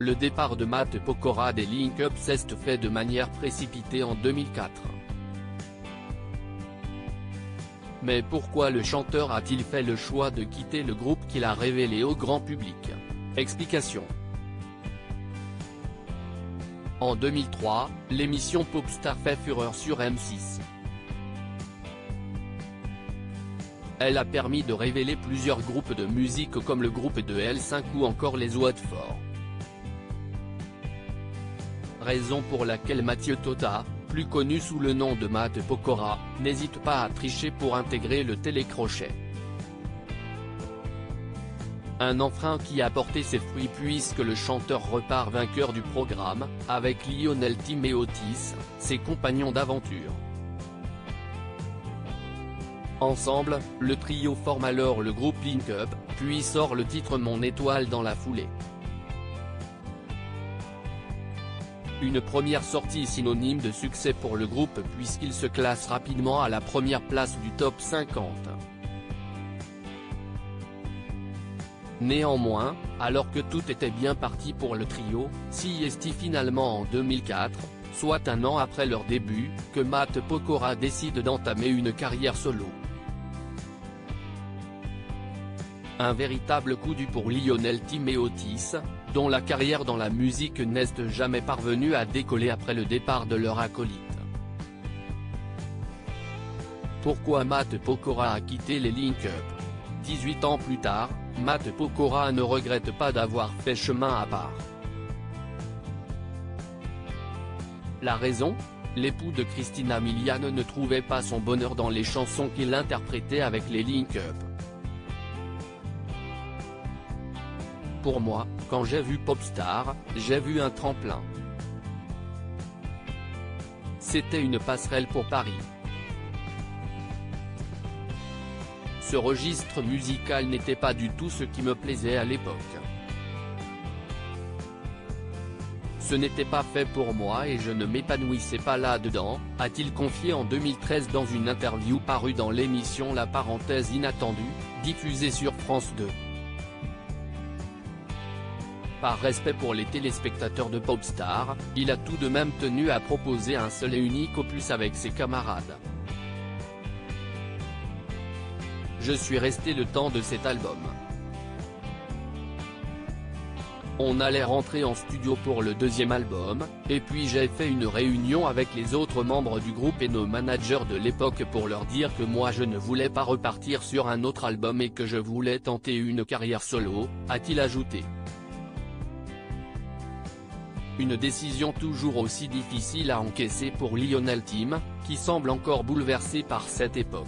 Le départ de Matt Pokora des Link Up s'est fait de manière précipitée en 2004. Mais pourquoi le chanteur a-t-il fait le choix de quitter le groupe qu'il a révélé au grand public? Explication. En 2003, l'émission Popstar fait fureur sur M6. Elle a permis de révéler plusieurs groupes de musique comme le groupe de L5 ou encore les Watford. Raison pour laquelle Mathieu Tota, plus connu sous le nom de Matt Pokora, n'hésite pas à tricher pour intégrer le télécrochet. Un enfreint qui a porté ses fruits puisque le chanteur repart vainqueur du programme, avec Lionel Tim et Otis, ses compagnons d'aventure. Ensemble, le trio forme alors le groupe Link Up, puis sort le titre Mon étoile dans la foulée. Une première sortie synonyme de succès pour le groupe puisqu'il se classe rapidement à la première place du top 50. Néanmoins, alors que tout était bien parti pour le trio, c'est finalement en 2004, soit un an après leur début, que Matt Pokora décide d'entamer une carrière solo. Un véritable coup dur pour Lionel Tim et Otis, dont la carrière dans la musique n'est jamais parvenue à décoller après le départ de leur acolyte. Pourquoi Matt Pokora a quitté les Link Up? 18 ans plus tard, Matt Pokora ne regrette pas d'avoir fait chemin à part. La raison? L'époux de Christina Milian ne trouvait pas son bonheur dans les chansons qu'il interprétait avec les Link Up. Pour moi, quand j'ai vu Popstar, j'ai vu un tremplin. C'était une passerelle pour Paris. Ce registre musical n'était pas du tout ce qui me plaisait à l'époque. Ce n'était pas fait pour moi et je ne m'épanouissais pas là-dedans, a-t-il confié en 2013 dans une interview parue dans l'émission La Parenthèse Inattendue, diffusée sur France 2. Par respect pour les téléspectateurs de Popstar, il a tout de même tenu à proposer un seul et unique opus avec ses camarades. Je suis resté le temps de cet album. On allait rentrer en studio pour le deuxième album, et puis j'ai fait une réunion avec les autres membres du groupe et nos managers de l'époque pour leur dire que moi je ne voulais pas repartir sur un autre album et que je voulais tenter une carrière solo, a-t-il ajouté. Une décision toujours aussi difficile à encaisser pour Lionel Tim, qui semble encore bouleversé par cette époque.